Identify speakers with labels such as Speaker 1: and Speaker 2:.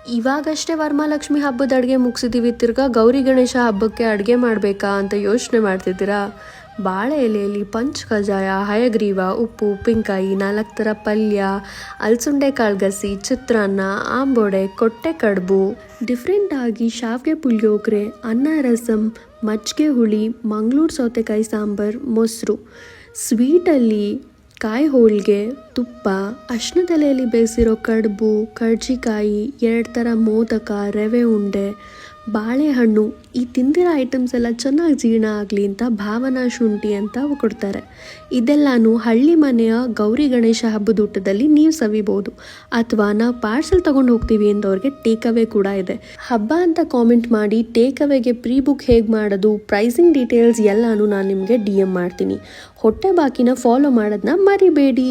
Speaker 1: ಇವಾಗಷ್ಟೇ ವರಮಹಾಲಕ್ಷ್ಮಿ ಹಬ್ಬದ ಅಡುಗೆ ಮುಗಿಸಿದ್ದೀವಿ, ತಿರ್ಗಾ ಗೌರಿ ಗಣೇಶ ಹಬ್ಬಕ್ಕೆ ಅಡುಗೆ ಮಾಡಬೇಕಾ ಅಂತ ಯೋಚನೆ ಮಾಡ್ತಿದ್ದೀರಾ? ಬಾಳೆ ಎಲೆಯಲ್ಲಿ ಪಂಚ ಕಜಾಯ, ಹಯಗ್ರೀವ, ಉಪ್ಪು, ಉಪ್ಪಿನಕಾಯಿ, 4 ಥರ ಪಲ್ಯ, ಅಲಸಂಡೆ ಕಾಳ್ಗಸಿ, ಚಿತ್ರಾನ್ನ, ಆಂಬೋಡೆ, ಕೊಟ್ಟೆ ಕಡುಬು, ಡಿಫ್ರೆಂಟಾಗಿ ಶಾವಿಗೆ ಪುಳಿಯೋಗರೆ, ಅನ್ನ ರಸಂ, ಮಜ್ಜಿಗೆ ಹುಳಿ, ಮಂಗಳೂರು ಸೌತೆಕಾಯಿ ಸಾಂಬಾರು, ಮೊಸರು. ಸ್ವೀಟಲ್ಲಿ ಕಾಯಿ ಹೋಳಿಗೆ, ತುಪ್ಪ, ಅರ್ಶಿಣದೆಲೆಯಲ್ಲಿ ಬೇಯಿಸಿರೋ ಕಡುಬು, ಕರ್ಜಿಕಾಯಿ, 2 ಥರ ಮೋದಕ, ರವೆ ಉಂಡೆ, ಬಾಳೆಹಣ್ಣು. ಈ ತಿಂದಿರೋ ಐಟಮ್ಸ್ ಎಲ್ಲ ಚೆನ್ನಾಗಿ ಜೀರ್ಣ ಆಗಲಿ ಅಂತ ಭಾವನಾ ಶುಂಠಿ ಅಂತ ಕೊಡ್ತಾರೆ. ಇದೆಲ್ಲನೂ ಹಳ್ಳಿ ಮನೆಯ ಗೌರಿ ಗಣೇಶ ಹಬ್ಬದ ಊಟದಲ್ಲಿ ನೀವು ಸವಿಬೋದು. ಅಥವಾ ನಾವು ಪಾರ್ಸೆಲ್ ತೊಗೊಂಡು ಹೋಗ್ತೀವಿ ಅಂದವ್ರಿಗೆ ಟೇಕ್ ಅವೇ ಕೂಡ ಇದೆ. ಹಬ್ಬ ಅಂತ ಕಾಮೆಂಟ್ ಮಾಡಿ ಟೇಕ್ ಅವೇಗೆ ಪ್ರೀ ಬುಕ್ ಹೇಗೆ ಮಾಡೋದು, ಪ್ರೈಸಿಂಗ್ ಡೀಟೇಲ್ಸ್ ಎಲ್ಲನೂ ನಾನು ನಿಮಗೆ DM ಮಾಡ್ತೀನಿ. ಹೊಟ್ಟೆ ಬಾಕಿನ ಫಾಲೋ ಮಾಡೋದನ್ನ ಮರಿಬೇಡಿ.